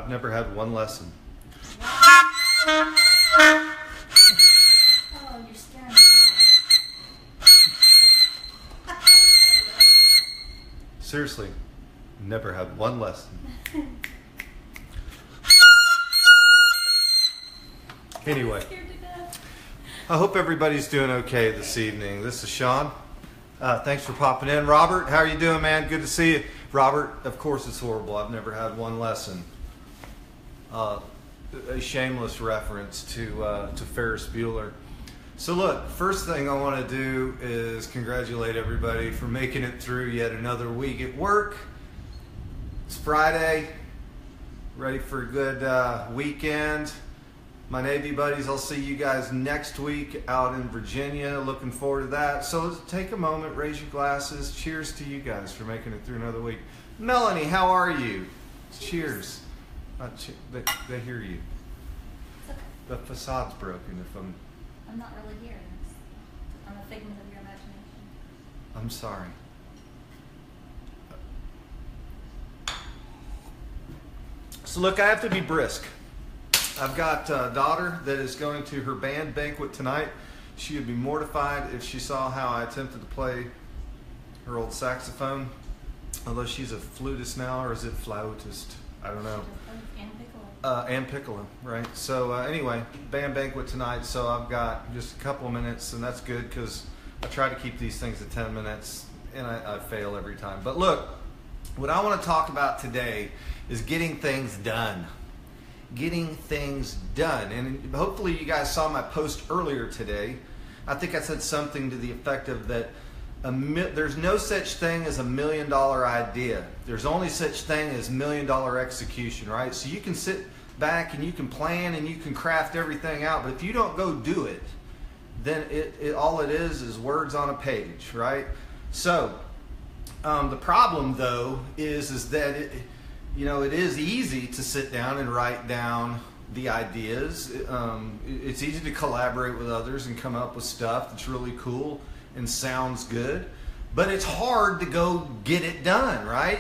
I've never had one lesson. Oh, you're scaring me. Seriously, never had one lesson. Anyway, I hope everybody's doing okay this evening. This is Sean. Thanks for popping in. Robert, how are you doing, man? Good to see you. Robert, of course it's horrible. I've never had one lesson. A shameless reference to Ferris Bueller. So look, first thing I want to do is congratulate everybody for making it through yet another week at work. It's Friday, ready for a good weekend. My Navy buddies, I'll see you guys next week out in Virginia. Looking forward to that. So let's take a moment, raise your glasses. Cheers to you guys for making it through another week. Melanie, how are you? Cheers. They hear you. It's okay. The facade's broken. I'm not really here. I'm a figment of your imagination. I'm sorry. So look, I have to be brisk. I've got a daughter that is going to her band banquet tonight. She would be mortified if she saw how I attempted to play her old saxophone. Although she's a flutist now, or is it flautist? I don't know. And piccolo, right? So anyway, band banquet tonight. So I've got just a couple of minutes, and that's good because I try to keep these things at 10 minutes, and I fail every time. But look, what I want to talk about today is getting things done. Getting things done. And hopefully you guys saw my post earlier today. I think I said something to the effect of that there's no such thing as $1 million idea. There's only such thing as $1 million execution, right? So you can sit back and you can plan and you can craft everything out, but if you don't go do it, then all it is words on a page, right? So the problem though is that it is easy to sit down and write down the ideas. It's easy to collaborate with others and come up with stuff that's really cool and sounds good, but it's hard to go get it done, right?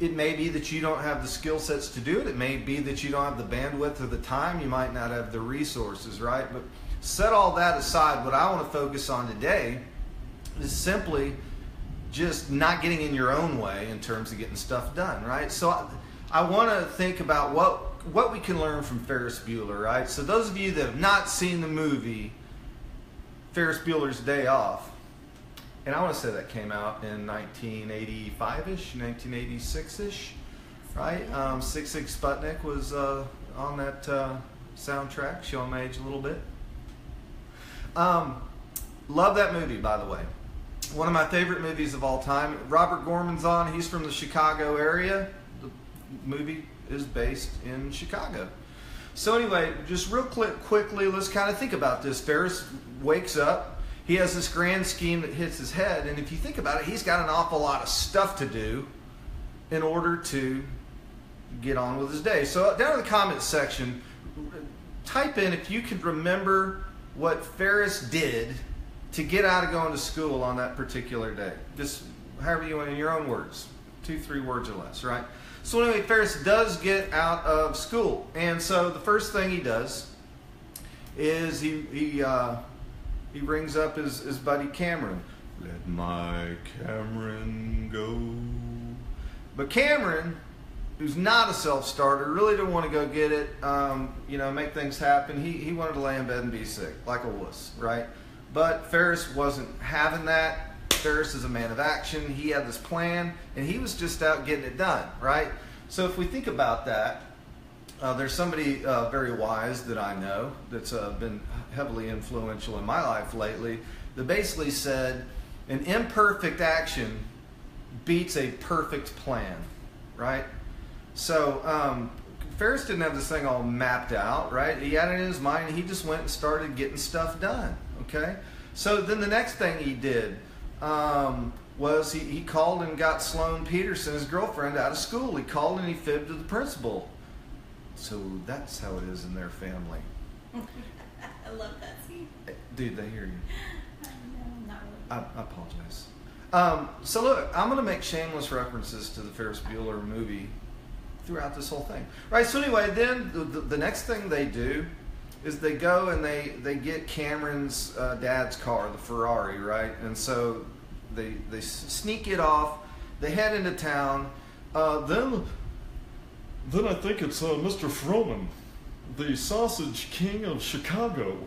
It may be that you don't have the skill sets to do it. It may be that you don't have the bandwidth or the time. You might not have the resources, right? But set all that aside. What I want to focus on today is simply just not getting in your own way in terms of getting stuff done, right? So I want to think about what we can learn from Ferris Bueller, right? So those of you that have not seen the movie Ferris Bueller's Day Off, and I want to say that came out in 1985-ish, 1986-ish, right? 6 Sputnik was on that soundtrack, showing my age a little bit. Love that movie, by the way. One of my favorite movies of all time. Robert Gorman's on. He's from the Chicago area. The movie is based in Chicago. So anyway, just real quickly, let's kind of think about this. Ferris wakes up. He has this grand scheme that hits his head. And if you think about it, he's got an awful lot of stuff to do in order to get on with his day. So down in the comments section, type in if you could remember what Ferris did to get out of going to school on that particular day. Just however you want, in your own words, 2-3 words or less, right? So anyway, Ferris does get out of school, and so the first thing he does is he rings up his buddy Cameron. Let my Cameron go. But Cameron, who's not a self-starter, really didn't want to go get it, make things happen. He wanted to lay in bed and be sick, like a wuss, right? But Ferris wasn't having that. Ferris is a man of action. He had this plan, and he was just out getting it done, right? So if we think about that, there's somebody very wise that I know that's been heavily influential in my life lately that basically said an imperfect action beats a perfect plan, right? So Ferris didn't have this thing all mapped out, right? He had it in his mind, and he just went and started getting stuff done, okay? So then the next thing he did was he called and got Sloane Peterson, his girlfriend, out of school. He called and he fibbed to the principal. So that's how it is in their family. I love that scene. Dude, they hear you. No, not really. I apologize. So look, I'm going to make shameless references to the Ferris Bueller movie throughout this whole thing. Right, so anyway, then the next thing they do is they go and they get Cameron's dad's car, the Ferrari, right? And so they sneak it off, they head into town. Then I think it's Mr. Froman, the Sausage King of Chicago.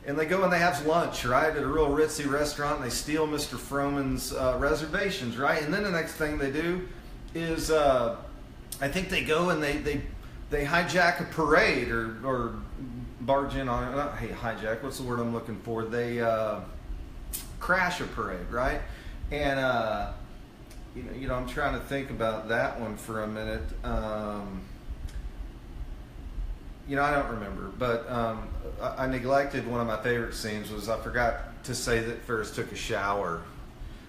And they go and they have lunch, right, at a real ritzy restaurant, and they steal Mr. Froman's reservations, right? And then the next thing they do is, I think they go and they hijack a parade or barge in on, not hijack, what's the word I'm looking for? They crash a parade, right? And, you know, I'm trying to think about that one for a minute. You know, I don't remember, but I neglected one of my favorite scenes was I forgot to say that Ferris took a shower.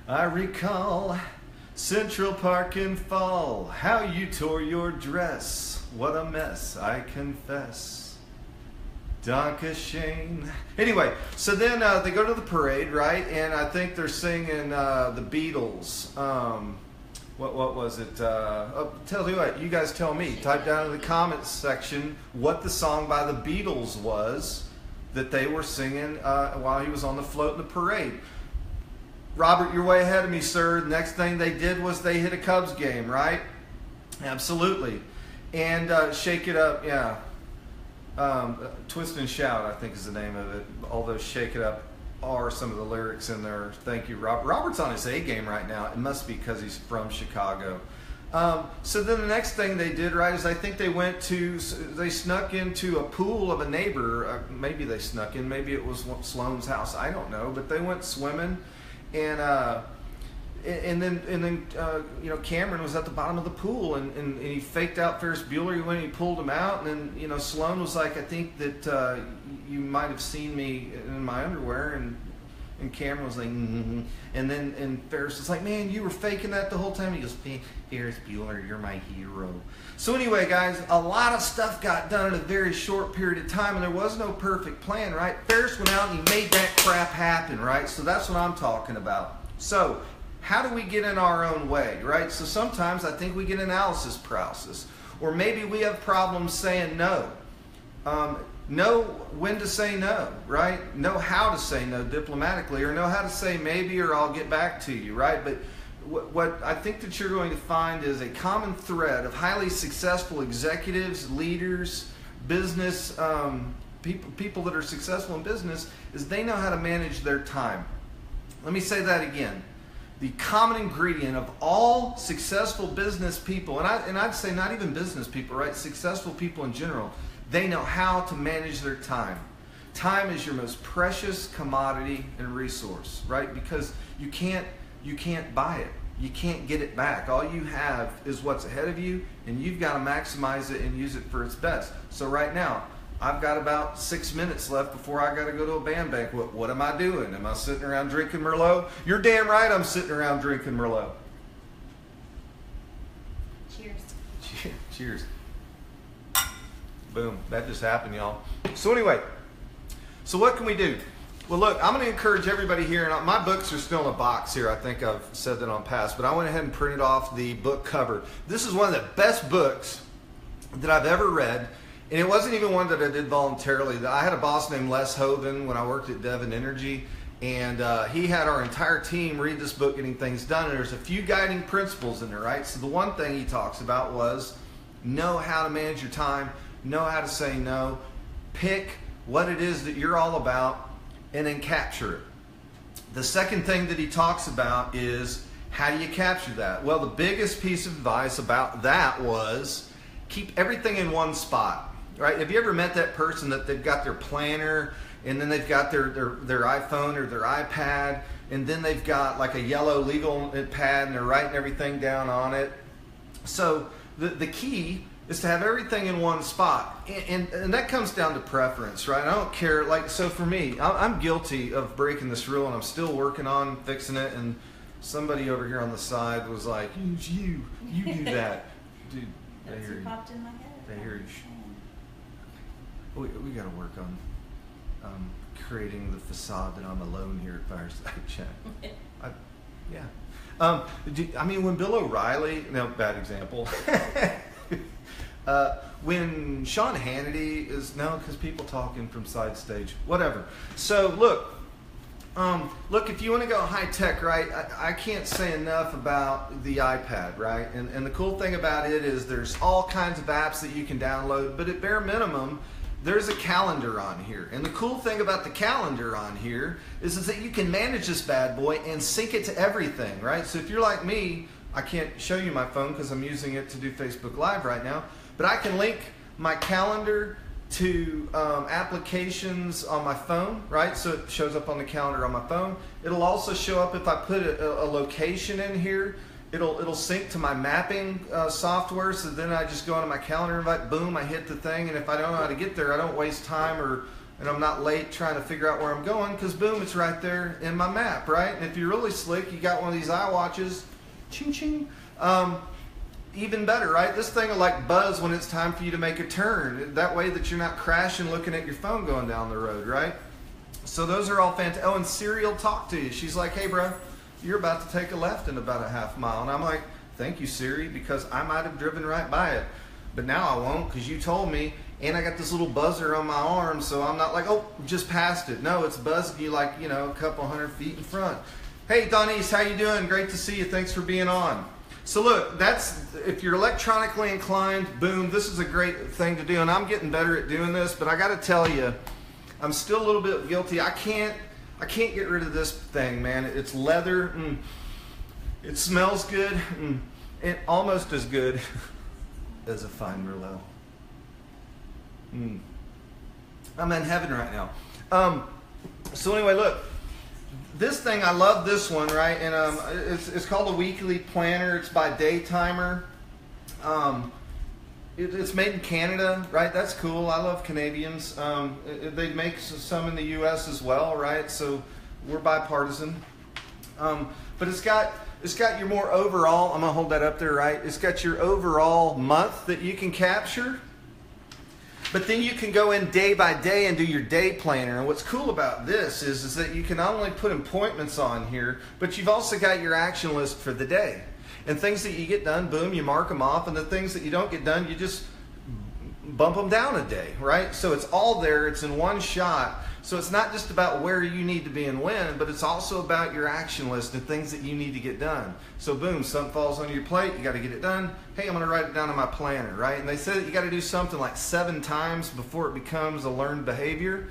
I recall Central Park in fall, how you tore your dress. What a mess, I confess. Donka Shane. Anyway, so then they go to the parade, right? And I think they're singing the Beatles. What was it? Tell you what, you guys tell me. Type down in the comments section what the song by the Beatles was that they were singing while he was on the float in the parade. Robert, you're way ahead of me, sir. The next thing they did was they hit a Cubs game, right? Absolutely. And Shake It Up, yeah. Twist and Shout, I think is the name of it. Although Shake It Up are some of the lyrics in there. Thank you, Robert. Robert's on his A game right now. It must be because he's from Chicago. So then the next thing they did, right, is I think they snuck into a pool of a neighbor. Maybe they snuck in. Maybe it was Sloan's house. I don't know. But they went swimming, and then you know, Cameron was at the bottom of the pool, and he faked out Ferris Bueller when he pulled him out, and then, you know, Sloan was like, I think that you might have seen me in my underwear, and Cameron was like, and Ferris was like, man, you were faking that the whole time. He goes, Ferris Bueller, you're my hero. So anyway, guys, a lot of stuff got done in a very short period of time, and there was no perfect plan, right? Ferris went out and he made that crap happen, right? So that's what I'm talking about. So how do we get in our own way, right? So sometimes I think we get analysis paralysis, or maybe we have problems saying no. Know when to say no, right? Know how to say no diplomatically, or know how to say maybe, or I'll get back to you, right? But what I think that you're going to find is a common thread of highly successful executives, leaders, business people that are successful in business, is they know how to manage their time. Let me say that again. The common ingredient of all successful business people, and I'd say not even business people, right? Successful people in general, they know how to manage their time. Time is your most precious commodity and resource, right? Because you can't buy it. You can't get it back. All you have is what's ahead of you, and you've got to maximize it and use it for its best. So right now, I've got about 6 minutes left before I got to go to a band banquet. What am I doing? Am I sitting around drinking Merlot? You're damn right I'm sitting around drinking Merlot. Cheers. Cheers. Boom. That just happened, y'all. So anyway, so what can we do? Well, look, I'm going to encourage everybody here, and my books are still in a box here. I think I've said that on past, but I went ahead and printed off the book cover. This is one of the best books that I've ever read. And it wasn't even one that I did voluntarily. I had a boss named Les Hoven when I worked at Devon Energy, and he had our entire team read this book, Getting Things Done, and there's a few guiding principles in there, right? So the one thing he talks about was know how to manage your time, know how to say no, pick what it is that you're all about, and then capture it. The second thing that he talks about is how do you capture that? Well, the biggest piece of advice about that was keep everything in one spot. Right? Have you ever met that person that they've got their planner, and then they've got their iPhone or their iPad, and then they've got like a yellow legal pad, and they're writing everything down on it? So the key is to have everything in one spot, and that comes down to preference, right? I don't care. Like, so for me, I'm guilty of breaking this rule, and I'm still working on fixing it. And somebody over here on the side was like, "You do that, dude." That's what popped in my head. They hear you. We got to work on creating the facade that I'm alone here at Fireside Chat. Yeah. I mean, when Bill O'Reilly, no, bad example. When Sean Hannity is, no, because people talking from side stage, whatever. So look, if you want to go high tech, right, I can't say enough about the iPad, right? And the cool thing about it is there's all kinds of apps that you can download, but at bare minimum, there's a calendar on here. And the cool thing about the calendar on here is that you can manage this bad boy and sync it to everything, right? So if you're like me, I can't show you my phone because I'm using it to do Facebook Live right now, but I can link my calendar to applications on my phone, right? So it shows up on the calendar on my phone. It'll also show up if I put a location in here. It'll sync to my mapping software, so then I just go into my calendar invite, boom, I hit the thing, and if I don't know how to get there, I don't waste time and I'm not late trying to figure out where I'm going, because boom, it's right there in my map, right? And if you're really slick, you got one of these iWatches, ching ching, even better, right? This thing will like buzz when it's time for you to make a turn. That way that you're not crashing looking at your phone going down the road, right? So those are all fantastic. Oh, and Siri will talk to you. She's like, hey, bro, you're about to take a left in about a half mile. And I'm like, thank you, Siri, because I might have driven right by it. But now I won't because you told me, and I got this little buzzer on my arm, so I'm not like, oh, just passed it. No, it's buzzing you like, you know, a couple hundred feet in front. Hey, Donise, how you doing? Great to see you. Thanks for being on. So look, that's, if you're electronically inclined, boom, this is a great thing to do. And I'm getting better at doing this, but I got to tell you, I'm still a little bit guilty. I can't get rid of this thing, man. It's leather. It smells good. And almost as good as a fine Merlot. I'm in heaven right now. So anyway, look. This thing, I love this one, right? And it's called a weekly planner. It's by Daytimer. It's made in Canada, right? That's cool. I love Canadians. They make some in the U.S. as well, right? So we're bipartisan. But it's got your more overall. I'm gonna hold that up there, right? It's got your overall month that you can capture. But then you can go in day by day and do your day planner. And what's cool about this is that you can not only put appointments on here, but you've also got your action list for the day. And things that you get done, boom, you mark them off. And the things that you don't get done, you just bump them down a day, right? So it's all there. It's in one shot. So it's not just about where you need to be and when, but it's also about your action list and things that you need to get done. So boom, something falls on your plate, you got to get it done. Hey, I'm going to write it down in my planner, right? And they say that you got to do something like 7 times before it becomes a learned behavior.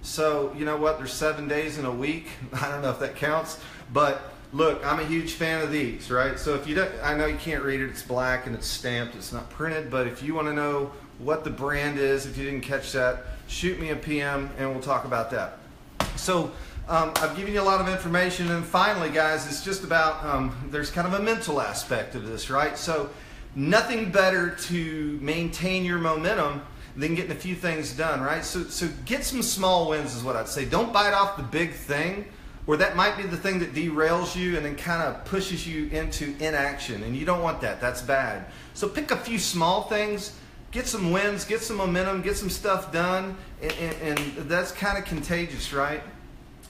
So you know what? There's 7 days in a week. I don't know if that counts, but look, I'm a huge fan of these, right? So if you don't, I know you can't read it. It's black and it's stamped. It's not printed, but if you want to know what the brand is, if you didn't catch that, shoot me a PM and we'll talk about that. So I've given you a lot of information, and finally, guys, it's just about, there's kind of a mental aspect of this, right? So nothing better to maintain your momentum than getting a few things done, right? So get some small wins is what I'd say. Don't bite off the big thing, or that might be the thing that derails you and then kind of pushes you into inaction, and you don't want that. That's bad. So pick a few small things, get some wins, get some momentum, get some stuff done, and that's kind of contagious, right?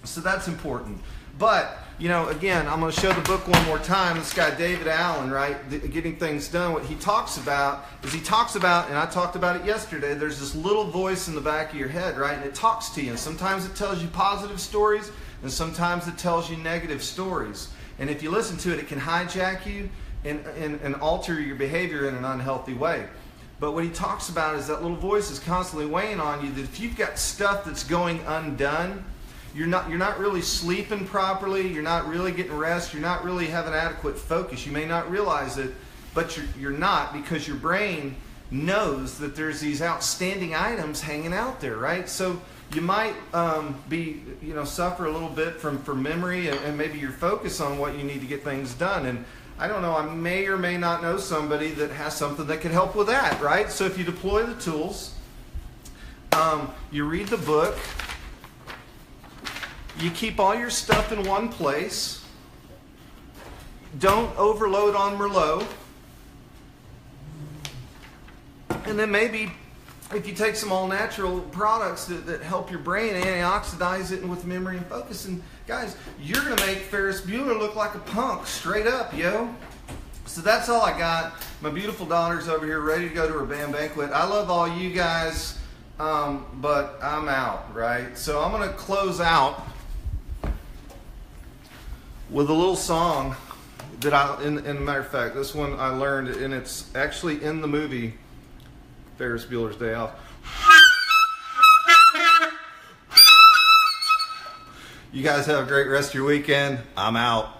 So that's important. But, you know, again, I'm going to show the book one more time. This guy, David Allen, right, Getting Things Done, what he talks about is and I talked about it yesterday, there's this little voice in the back of your head, right, and it talks to you. And sometimes it tells you positive stories, and sometimes it tells you negative stories. And if you listen to it, it can hijack you and alter your behavior in an unhealthy way. But what he talks about is that little voice is constantly weighing on you, that if you've got stuff that's going undone, you're not really sleeping properly, you're not really getting rest, you're not really having adequate focus. You may not realize it, but you're not, because your brain knows that there's these outstanding items hanging out there, right? So you might suffer a little bit from memory and maybe your focus on what you need to get things done. And I don't know, I may or may not know somebody that has something that can help with that, right? So if you deploy the tools, you read the book, you keep all your stuff in one place, don't overload on Merlot, and then maybe if you take some all-natural products that help your brain antioxidize it and with memory and focus, and guys, you're going to make Ferris Bueller look like a punk, straight up, yo. So that's all I got. My beautiful daughter's over here ready to go to her band banquet. I love all you guys, but I'm out, right? So I'm going to close out with a little song that in a matter of fact, this one I learned, and it's actually in the movie Ferris Bueller's Day Off. You guys have a great rest of your weekend. I'm out.